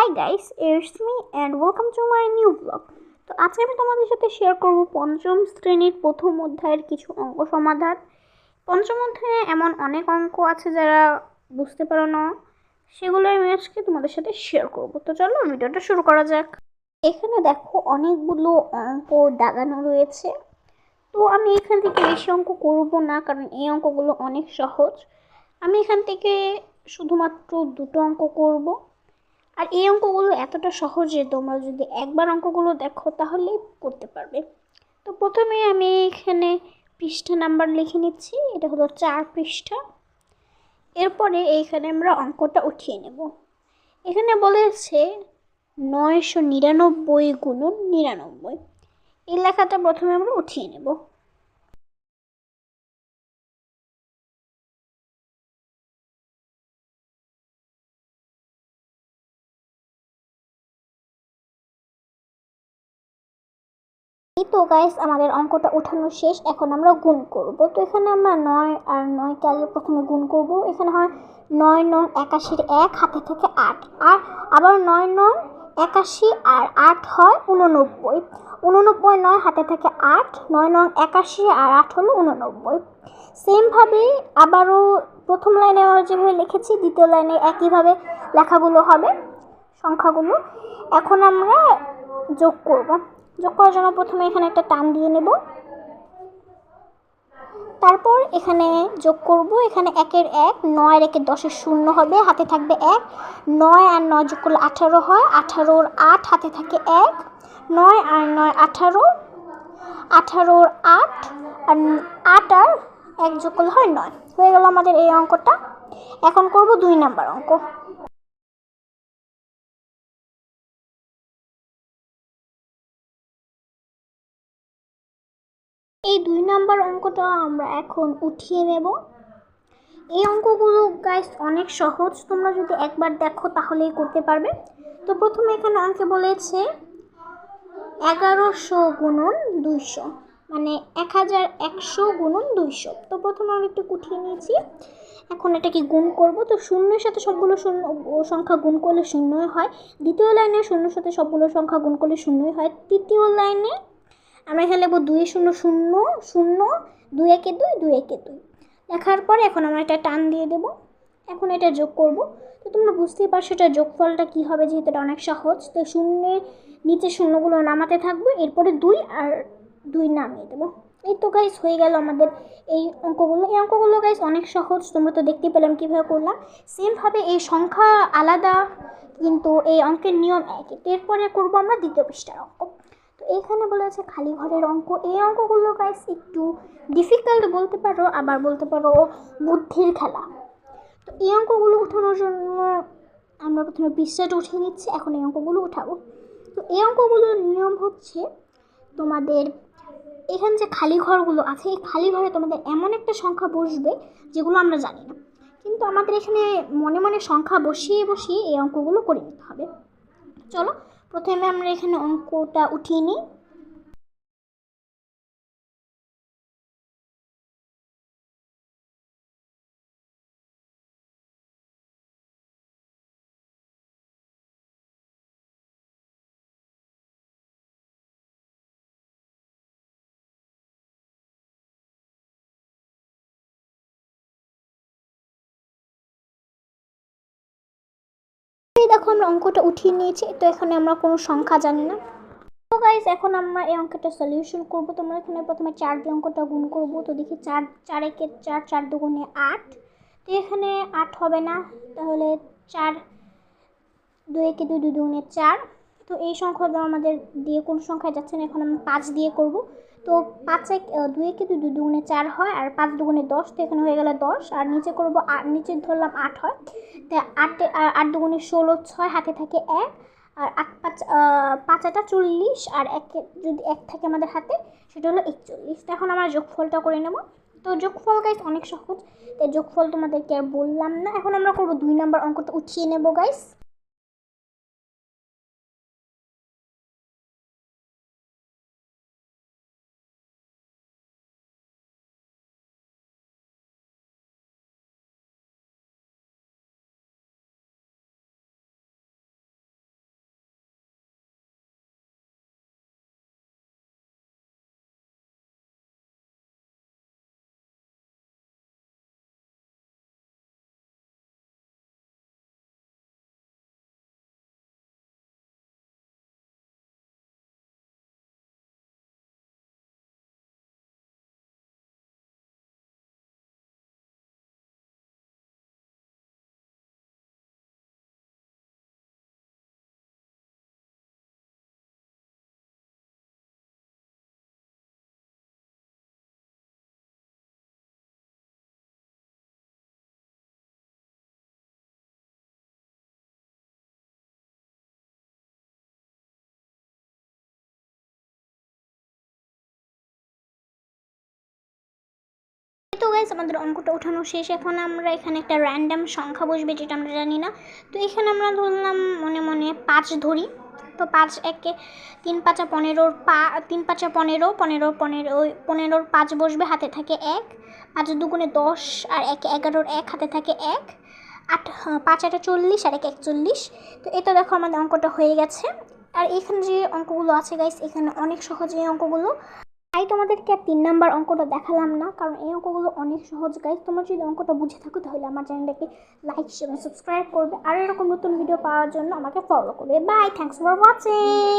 Hi guys, it's me and welcome to my new blog. তো আজকে আমি তোমাদের সাথে শেয়ার করব পঞ্চম শ্রেণীর প্রথম অধ্যায়ের কিছু অঙ্ক সমাধান। পঞ্চম অধ্যায়ে এমন অনেক অঙ্ক আছে যারা বুঝতে পারো না, সেগুলো আমি আজকে তোমাদের সাথে শেয়ার করব। তো চলো ভিডিওটা শুরু করা যাক। এখানে দেখো অনেকগুলো অঙ্ক দাগানো রয়েছে। তো আমি এখান থেকে বেশি অঙ্ক করব না, কারণ এই অঙ্কগুলো অনেক সহজ। আমি এখান থেকে শুধুমাত্র দুটো অঙ্ক করব। আর এই অঙ্কগুলো এতটা সহজ যে তোমরা যদি একবার অঙ্কগুলো দেখো তাহলেই করতে পারবে। তো প্রথমে আমি এখানে পৃষ্ঠা নাম্বার লিখে নিচ্ছি, এটা হলো 4 পৃষ্ঠা। এরপরে এইখানে আমরা অঙ্কটা উঠিয়ে নেব। এখানে বলেছে 999 গুণন 99। এই লেখাটা প্রথমে আমরা উঠিয়ে নেব। এই তো গাইস, আমাদের অঙ্কটা উঠানো শেষ। এখন আমরা গুণ করব। তো এখানে আমরা 9 আর 9কে আগে প্রথমে গুণ করব। এখানে হয় 9 নং 81 1 হাতে থেকে 8, আর আবার 9 নং 81 আর 8 হয় 89। 89 9 হাতে থেকে 8, 9 নং 81 আর 8 হলো 89। সেমভাবে আবারও প্রথম লাইনে আমরা যেভাবে লিখেছি দ্বিতীয় লাইনে একইভাবে লেখাগুলো হবে, সংখ্যাগুলো। এখন আমরা যোগ করব। যোগ করার জন্য প্রথমে এখানে একটা টান দিয়ে নেব, তারপর এখানে যোগ করব। এখানে 1 এর 1, 9 এর 1 10 শূন্য হবে, হাতে থাকবে 1। 9 আর 9 যোগ করলে 18 হয়, 18 8 হাতে থাকে 1। 9 আর 9 18, 18 8 আর 8 আর 1 যোগ করলে হয় 9। হয়ে গেল আমাদের এই অঙ্কটা। এখন করব 2 নাম্বার অঙ্ক। এই 2 নাম্বার অঙ্কটা আমরা এখন উঠিয়ে নেব। এই অঙ্কগুলো গাইস অনেক সহজ, তোমরা যদি একবার দেখো তাহলেই করতে পারবে। তো প্রথমে এখানে অঙ্কে বলেছে 1100 গুণন 200, মানে 1100 গুণন 200। তো প্রথমে আমি একটু উঠিয়ে নিয়েছি। এখন এটাকে গুণ করব। তো শূন্যের সাথে সবগুলো শূন্য সংখ্যা গুণ করলে শূন্যই হয়। দ্বিতীয় লাইনে শূন্যের সাথে সবগুলো সংখ্যা গুণ করলে শূন্যই হয়। তৃতীয় লাইনে আমরা এখানে লিখব 2 0 0 0, 2 1 2, 2 1 2 লেখার পরে এখন আমরা এটা টান দিয়ে দেব। এখন এটা যোগ করব। তো তোমরা বুঝতেই পারছো এটা যোগফলটা কী হবে, যেহেতু এটা অনেক সহজ। তো শূন্যের নিচে শূন্যগুলো নামাতে থাকবে, এরপরে 2 আর 2 নামিয়ে দেবো। এই তো গাইস হয়ে গেল আমাদের এই অঙ্কগুলো। এই অঙ্কগুলো গাইস অনেক সহজ, তোমরা তো দেখতে পেলাম কীভাবে করলাম। সেমভাবে এই সংখ্যা আলাদা, কিন্তু এই অঙ্কের নিয়ম একই। তো এরপরে করবো আমরা দ্বিতীয় পৃষ্ঠার অঙ্ক। তো এইখানে বলেছে খালি ঘরের অঙ্ক। এই অঙ্কগুলো গাইস একটু ডিফিকাল্ট বলতে পারো, আবার বলতে পারো বুদ্ধির খেলা। তো এই অঙ্কগুলো উঠানোর জন্য আমরা প্রথমে পৃষ্ঠাটা উঠিয়ে নিচ্ছি, এখন এই অঙ্কগুলো উঠাবো। তো এই অঙ্কগুলোর নিয়ম হচ্ছে, তোমাদের এখানে যে খালি ঘরগুলো আছে, এই খালি ঘরে তোমাদের এমন একটা সংখ্যা বসবে যেগুলো আমরা জানি না, কিন্তু আমাদের এখানে মনে মনে সংখ্যা বসিয়ে বসিয়ে এই অঙ্কগুলো করে নিতে হবে। চলো প্রথমে আমরা এখানে অঙ্কটা উঠিয়ে নিই। দেখো আমরা অঙ্কটা উঠিয়ে নিয়েছি। তো এখানে আমরা কোনো সংখ্যা জানি না। তো গাইস এখন আমরা এই অঙ্কটা সলিউশন করব। তোমরা এখানে প্রথমে 4 দিয়ে অঙ্কটা গুণ করব। তো দেখি 4 4 একে 4, 4 দুগুণে 8। তো এখানে 8 হবে না, তাহলে 4 2 একে 2, 2 দুগুণে 4। তো এই সংখ্যা আমাদের দিয়ে কোনো সংখ্যায় যাচ্ছে না, এখন আমরা 5 দিয়ে করব। তো 5 2 একে 2, 2 দুগুণে 4 হয়, আর 5 দুগুণে 10। তো এখানে হয়ে গেল 10, আর নিচে করব, আর নিচে ধরলাম 8 হয়। তো 8 দুগুণে 16, 6 হাতে থাকে 1, আর 8 5 5 8 40, আর 1 যদি 1 থাকে আমাদের হাতে সেটা হলো 41। তো এখন আমরা যোগফলটা করে নেব। তো যোগফল গাইস অনেক সহজ, তো যোগফল তোমাদেরকে আর বললাম না। এখন আমরা করব 2 নাম্বার অঙ্কটা উঠিয়ে নেব গাইস। গাইস আমাদের অঙ্কটা ওঠানো শেষ। এখন আমরা এখানে একটা র্যান্ডম সংখ্যা বসবে, যেটা আমরা জানি না। তো এখানে আমরা ধরলাম মনে মনে 5 ধরি। তো 5 একে 3 5 15, 3 5 15, 15 15, 15 5 বসবে, হাতে থাকে 1, 5 দুগুণে 10 আর 1 11, 1 হাতে থাকে 1, 8 5 8 40 আর 1 41। তো এটা দেখো আমাদের অঙ্কটা হয়ে গেছে। আর এখানে যে অঙ্কগুলো আছে গাইস, এখানে অনেক সহজ এই অঙ্কগুলো। তাই তোমাদেরকে আর 3 নাম্বার অঙ্কটা দেখালাম না, কারণ এই অঙ্কগুলো অনেক সহজ গাইস। তোমরা যদি অঙ্কটা বুঝে থাকো তাহলে আমার চ্যানেলটাকে লাইক শেয়ার সাবস্ক্রাইব করবে, আর এরকম নতুন ভিডিও পাওয়ার জন্য আমাকে ফলো করবে। Bye, thanks for watching.